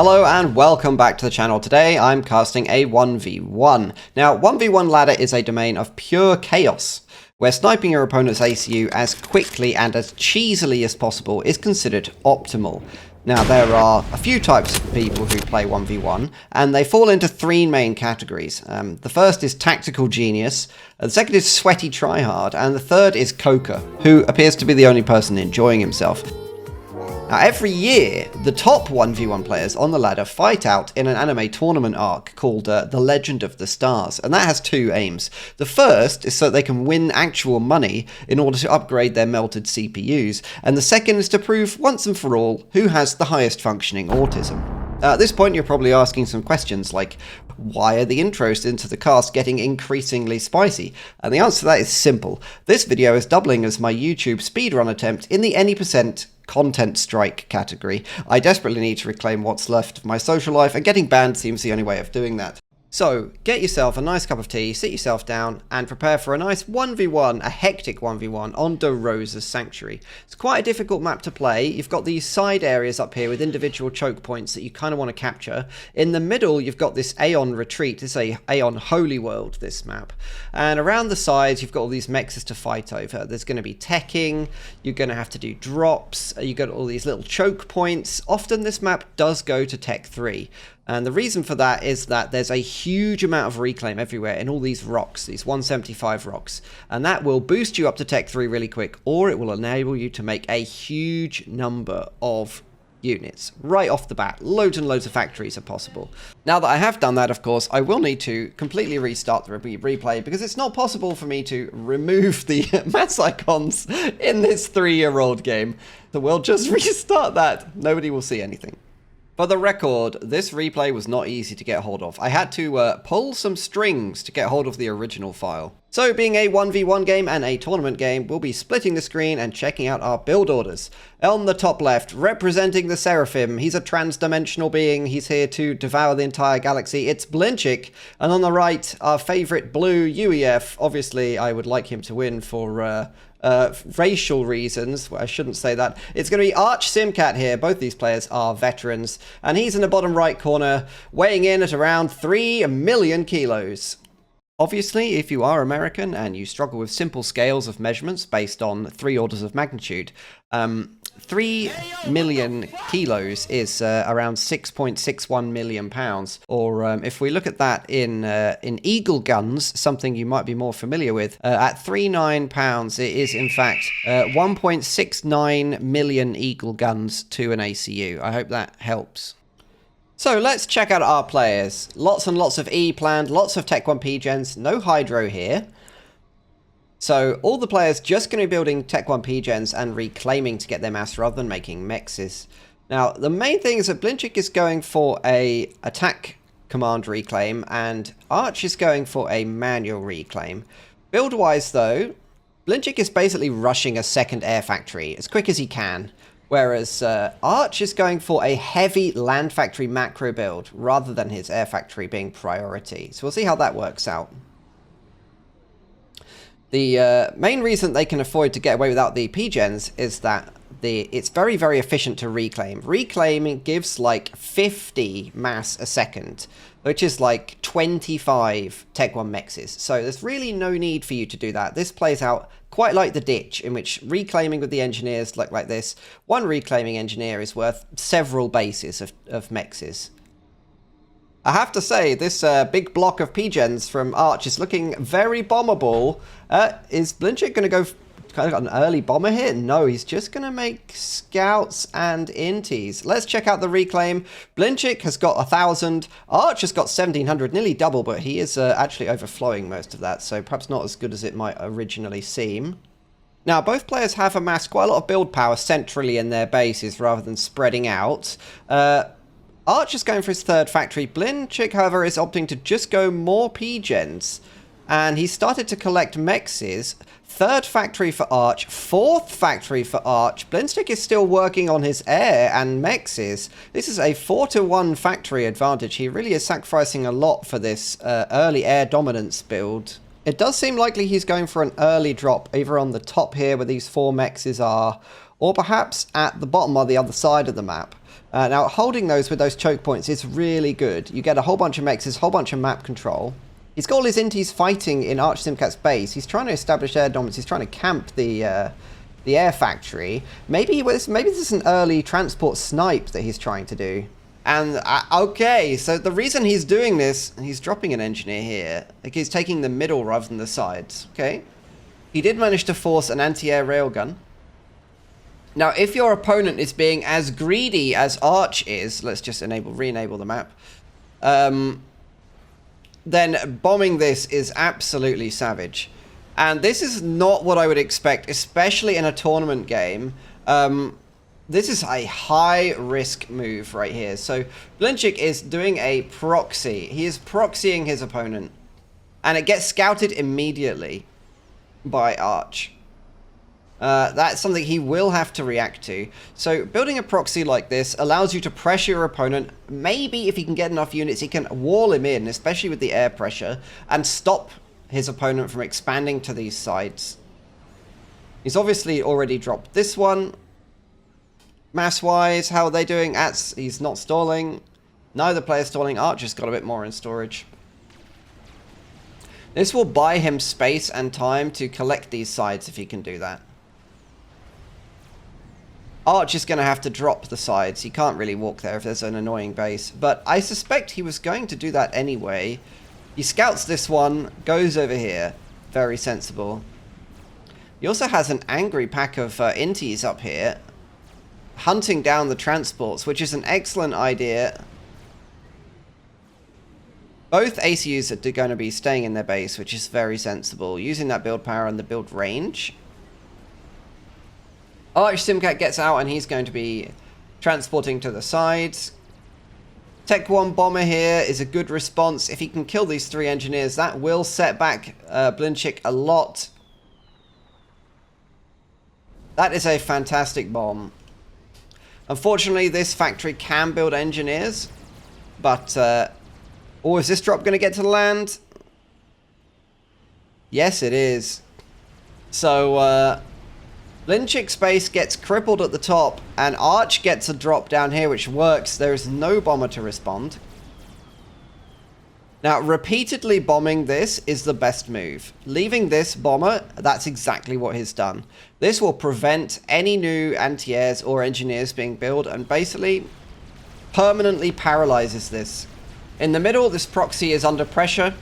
Hello and welcome back to the channel. Today I'm casting a 1v1. Now 1v1 ladder is a domain of pure chaos, where sniping your opponent's ACU as quickly and as cheesily as possible is considered optimal. Now there are a few types of people who play 1v1, and they fall into three main categories. The first is tactical genius, the second is sweaty tryhard, and the third is Coker, who appears to be the only person enjoying himself. Now, every year, the top 1v1 players on the ladder fight out in an anime tournament arc called The Legend of the Stars, and that has two aims. The first is so they can win actual money in order to upgrade their melted CPUs, and the second is to prove once and for all who has the highest functioning autism. At this point, you're probably asking some questions like, why are the intros into the cast getting increasingly spicy? And the answer to that is simple. This video is doubling as my YouTube speedrun attempt in the any percent content strike category. I desperately need to reclaim what's left of my social life, and getting banned seems the only way of doing that. So, get yourself a nice cup of tea, sit yourself down, and prepare for a nice 1v1, a hectic 1v1 on De Rosa's Sanctuary. It's quite a difficult map to play. You've got these side areas up here with individual choke points that you kind of want to capture. In the middle, you've got this Aeon Retreat. It's a Aeon Holy World, this map. And around the sides, you've got all these mexes to fight over. There's going to be teching, you're going to have to do drops, you've got all these little choke points. Often this map does go to Tech 3. And the reason for that is that there's a huge amount of reclaim everywhere in all these rocks, these 175 rocks. And that will boost you up to Tech 3 really quick, or it will enable you to make a huge number of units right off the bat. Loads and loads of factories are possible. Now that I have done that, of course, I will need to completely restart the replay because it's not possible for me to remove the mass icons in this 3-year-old game. So we'll just restart that. Nobody will see anything. For the record, this replay was not easy to get hold of. I had to pull some strings to get hold of the original file. So, being a 1v1 game and a tournament game, we'll be splitting the screen and checking out our build orders. On the top left, representing the Seraphim, he's a trans-dimensional being, he's here to devour the entire galaxy, it's BllnChlk. And on the right, our favourite blue UEF, obviously I would like him to win for racial reasons. Well, I shouldn't say that. It's going to be archsimkat here. Both these players are veterans, and he's in the bottom right corner, weighing in at around 3 million kilos. Obviously, if you are American and you struggle with simple scales of measurements based on 3 orders of magnitude, 3 million kilos is around 6.61 million pounds. Or if we look at that in eagle guns, something you might be more familiar with, at 39 pounds, it is in fact 1.69 million eagle guns to an ACU. I hope that helps. So let's check out our players. Lots and lots of E planned, lots of Tech 1 P-Gens, no Hydro here. So all the players just going to be building Tech 1 P-Gens and reclaiming to get their mass rather than making mexes. Now the main thing is that BllnChlk is going for a attack command reclaim and Arch is going for a manual reclaim. Build wise though, BllnChlk is basically rushing a second air factory as quick as he can. Whereas Arch is going for a heavy land factory macro build rather than his air factory being priority. So we'll see how that works out. The main reason they can afford to get away without the P-Gens is that it's very, very efficient to reclaim. Reclaiming gives like 50 mass a second, which is like 25 Tech 1 mexes. So there's really no need for you to do that. This plays out quite like the ditch, in which reclaiming with the engineers look like this. One reclaiming engineer is worth several bases of mexes. I have to say, this big block of P-Gens from Arch is looking very bombable. Is BllnChlk going to go kind of an early bomber here? No, he's just going to make scouts and inties. Let's check out the reclaim. BllnChlk has got 1,000. Arch has got 1,700, nearly double, but he is actually overflowing most of that, so perhaps not as good as it might originally seem. Now, both players have amassed quite a lot of build power centrally in their bases rather than spreading out. Arch is going for his third factory. BllnChlk, however, is opting to just go more P-Gens. And he started to collect mexes. Third factory for Arch, fourth factory for Arch. BllnChlk is still working on his air and mexes. This is a 4-to-1 factory advantage. He really is sacrificing a lot for this early air dominance build. It does seem likely he's going for an early drop, either on the top here where these 4 mexes are, or perhaps at the bottom or the other side of the map. Now, holding those with those choke points is really good. You get a whole bunch of mexes, a whole bunch of map control. He's got all his inties fighting in archsimkat's base. He's trying to establish air dominance. He's trying to camp the air factory. Maybe this is an early transport snipe that he's trying to do. And, okay, so the reason he's doing this, he's dropping an engineer here. Like, he's taking the middle rather than the sides. Okay. He did manage to force an anti-air railgun. Now, if your opponent is being as greedy as Arch is, let's just re-enable the map, then bombing this is absolutely savage. And this is not what I would expect, especially in a tournament game. This is a high-risk move right here. So, BllnChlk is doing a proxy. He is proxying his opponent. And it gets scouted immediately by Arch. That's something he will have to react to. So building a proxy like this allows you to pressure your opponent. Maybe if he can get enough units, he can wall him in, especially with the air pressure, and stop his opponent from expanding to these sides. He's obviously already dropped this one. Mass-wise, how are they doing? He's not stalling. Neither player's stalling. Arch has got a bit more in storage. This will buy him space and time to collect these sides if he can do that. Arch is going to have to drop the sides. He can't really walk there if there's an annoying base. But I suspect he was going to do that anyway. He scouts this one, goes over here. Very sensible. He also has an angry pack of inties up here, hunting down the transports, which is an excellent idea. Both ACUs are going to be staying in their base, which is very sensible, using that build power and the build range. archsimkat gets out and he's going to be transporting to the sides. Tech 1 bomber here is a good response. If he can kill these 3 engineers, that will set back BllnChlk a lot. That is a fantastic bomb. Unfortunately, this factory can build engineers, but oh, is this drop going to get to land? Yes, it is. So, BllnChlk's base gets crippled at the top, and Arch gets a drop down here, which works. There is no bomber to respond. Now, repeatedly bombing this is the best move. Leaving this bomber, that's exactly what he's done. This will prevent any new anti-airs or engineers being built, and basically permanently paralyzes this. In the middle, this proxy is under pressure.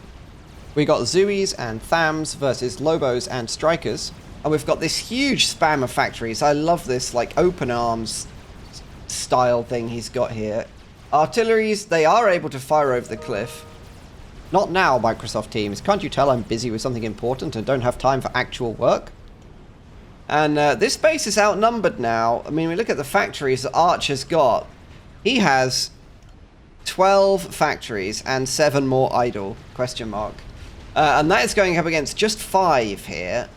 We got Zuis and Thams versus Lobos and Strikers. And we've got this huge spam of factories. I love this, like, open arms style thing he's got here. Artilleries, they are able to fire over the cliff. Not now, Microsoft Teams. Can't you tell I'm busy with something important and don't have time for actual work? And this base is outnumbered now. I mean, we look at the factories that Arch has got. He has 12 factories and 7 more idle, question mark. And that is going up against just 5 here,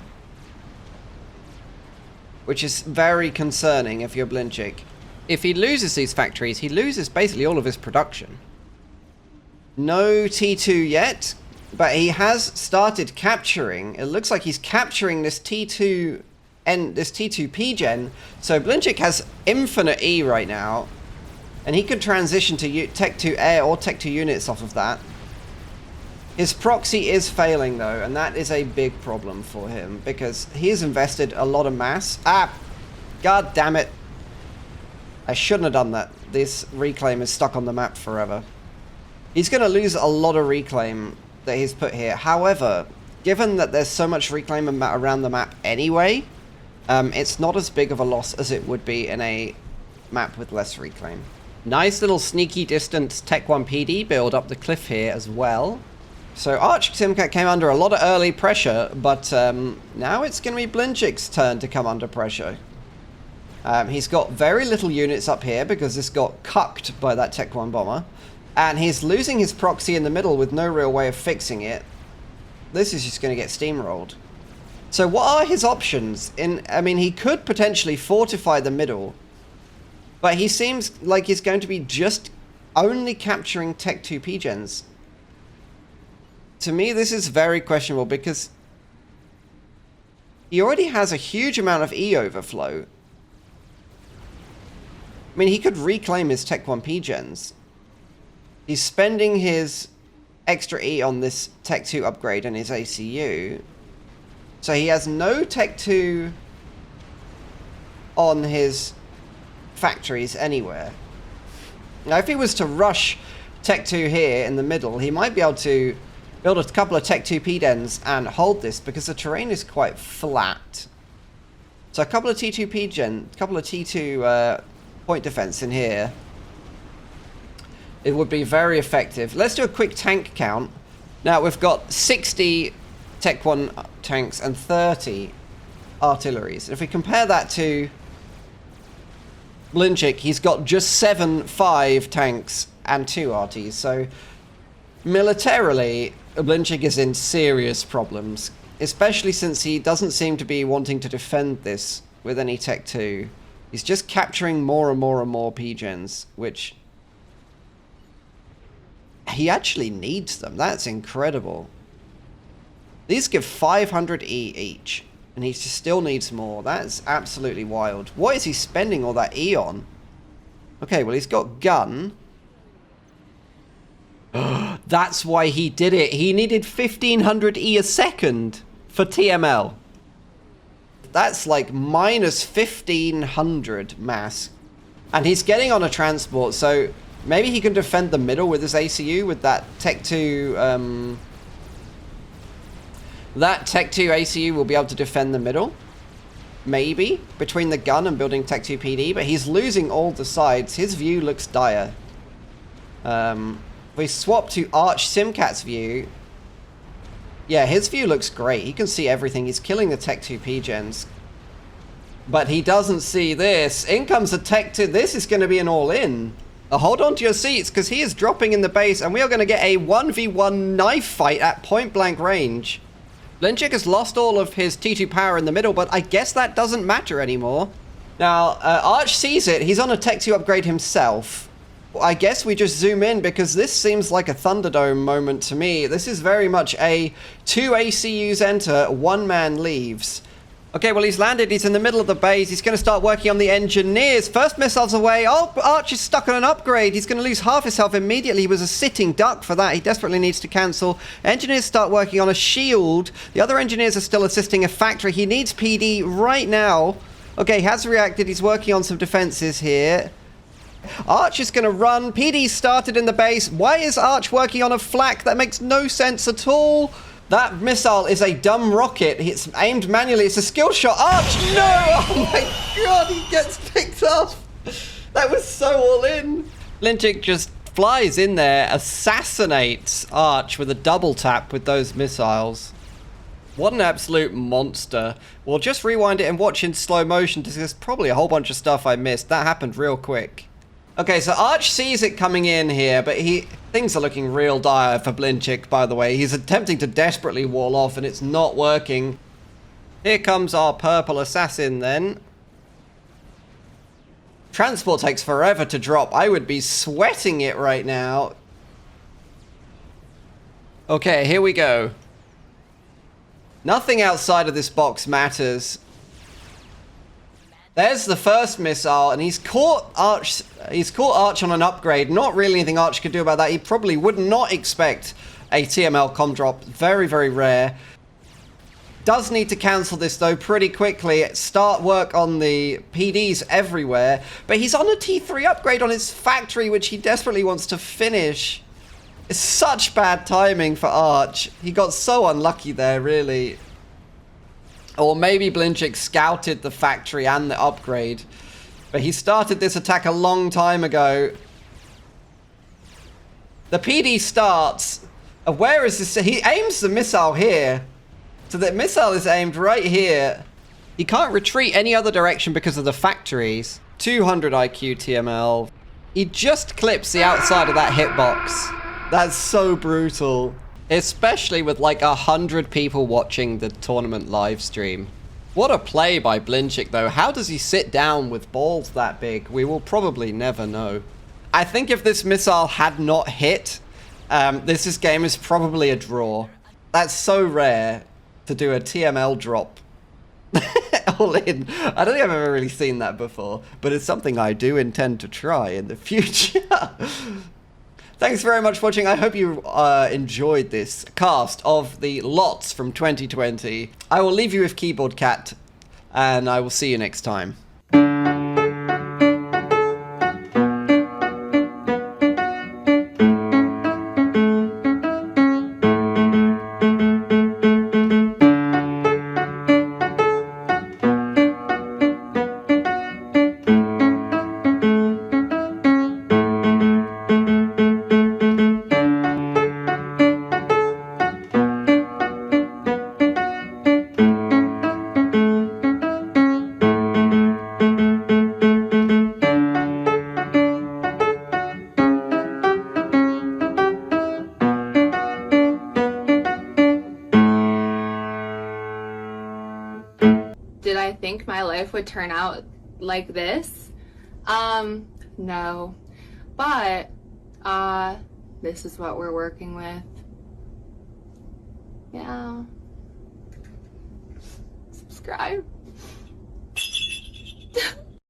which is very concerning if you're BllnChlk. If he loses these factories, he loses basically all of his production. No T2 yet, but he has started capturing. It looks like he's capturing this T2 and this T2 P-Gen. So BllnChlk has infinite E right now, and he could transition to Tech 2 Air or Tech 2 units off of that. His proxy is failing though, and that is a big problem for him because he has invested a lot of mass. God damn it. I shouldn't have done that. This reclaim is stuck on the map forever. He's going to lose a lot of reclaim that he's put here. However, given that there's so much reclaim around the map anyway, it's not as big of a loss as it would be in a map with less reclaim. Nice little sneaky distance Tech 1 PD build up the cliff here as well. So archsimkat came under a lot of early pressure, but now it's going to be BllnChlk's turn to come under pressure. He's got very little units up here because this got cucked by that Tech 1 bomber. And he's losing his proxy in the middle with no real way of fixing it. This is just going to get steamrolled. So what are his options? I mean, he could potentially fortify the middle, but he seems like he's going to be just only capturing Tech 2 P-Gens. To me, this is very questionable because he already has a huge amount of E overflow. mean, he could reclaim his Tech 1 P-gens. He's spending his extra E on this Tech 2 upgrade and his ACU. So he has no Tech 2 on his factories anywhere. Now, if he was to rush Tech 2 here in the middle, he might be able to build a couple of Tech 2 P-dens and hold this because the terrain is quite flat. So a couple of T2 P-gen, a couple of T2 point defense in here. It would be very effective. Let's do a quick tank count. Now, we've got 60 Tech 1 tanks and 30 artilleries. If we compare that to BllnChlk, he's got just 5 tanks and 2 RTs. So, militarily, BllnChlk is in serious problems. Especially since he doesn't seem to be wanting to defend this with any Tech 2. He's just capturing more and more and more P-gens, which... he actually needs them. That's incredible. These give 500 E each, and he still needs more. That's absolutely wild. What is he spending all that E on? Okay, well, he's got gun. That's why he did it. He needed 1500 E a second for TML. That's like minus 1500 mass. And he's getting on a transport, so maybe he can defend the middle with his ACU with that Tech 2... that Tech 2 ACU will be able to defend the middle. Maybe. Between the gun and building Tech 2 PD. But he's losing all the sides. His view looks dire. If we swap to archsimkat's view... yeah, his view looks great. He can see everything. He's killing the Tech 2 P-gens. But he doesn't see this. In comes the Tech 2. This is going to be an all-in. Hold on to your seats, because he is dropping in the base, and we are going to get a 1v1 knife fight at point-blank range. BllnChlk has lost all of his T2 power in the middle, but I guess that doesn't matter anymore. Now, Arch sees it. He's on a Tech 2 upgrade himself. I guess we just zoom in, because this seems like a Thunderdome moment to me. This is very much a 2 ACUs enter, 1 man leaves. Okay, well, he's landed. He's in the middle of the base. He's going to start working on the engineers. First missile's away. Oh, Arch is stuck on an upgrade. He's going to lose half his health immediately. He was a sitting duck for that. He desperately needs to cancel. Engineers start working on a shield. The other engineers are still assisting a factory. He needs PD right now. Okay, he has reacted. He's working on some defenses here. Arch is going to run. PD started in the base. Why is Arch working on a flak? That makes no sense at all. That missile is a dumb rocket. It's aimed manually. It's a skill shot. Arch, no! Oh my god, he gets picked up. That was so all in. BllnChlk just flies in there, assassinates Arch with a double tap with those missiles. What an absolute monster. We'll just rewind it and watch in slow motion because there's probably a whole bunch of stuff I missed. That happened real quick. Okay, so Arch sees it coming in here, but things are looking real dire for BllnChlk, by the way. He's attempting to desperately wall off, and it's not working. Here comes our purple assassin, then. Transport takes forever to drop. I would be sweating it right now. Okay, here we go. Nothing outside of this box matters. There's the first missile, and he's caught Arch on an upgrade. Not really anything Arch could do about that. He probably would not expect a TML comm drop. Very, very rare. Does need to cancel this, though, pretty quickly. Start work on the PDs everywhere. But he's on a T3 upgrade on his factory, which he desperately wants to finish. It's such bad timing for Arch. He got so unlucky there, really. Or maybe BllnChlk scouted the factory and the upgrade. But he started this attack a long time ago. The PD starts. Where is this? He aims the missile here. So the missile is aimed right here. He can't retreat any other direction because of the factories. 200 IQ TML. He just clips the outside of that hitbox. That's so brutal. Especially with like 100 people watching the tournament live stream. What a play by BllnChlk, though. How does he sit down with balls that big? We will probably never know. I think if this missile had not hit, this game is probably a draw. That's so rare to do a TML drop all in. I don't think I've ever really seen that before, but it's something I do intend to try in the future. Thanks very much for watching. I hope you enjoyed this cast of the lots from 2020. I will leave you with Keyboard Cat, and I will see you next time. Did I think my life would turn out like this? No. But, this is what we're working with. Yeah. Subscribe.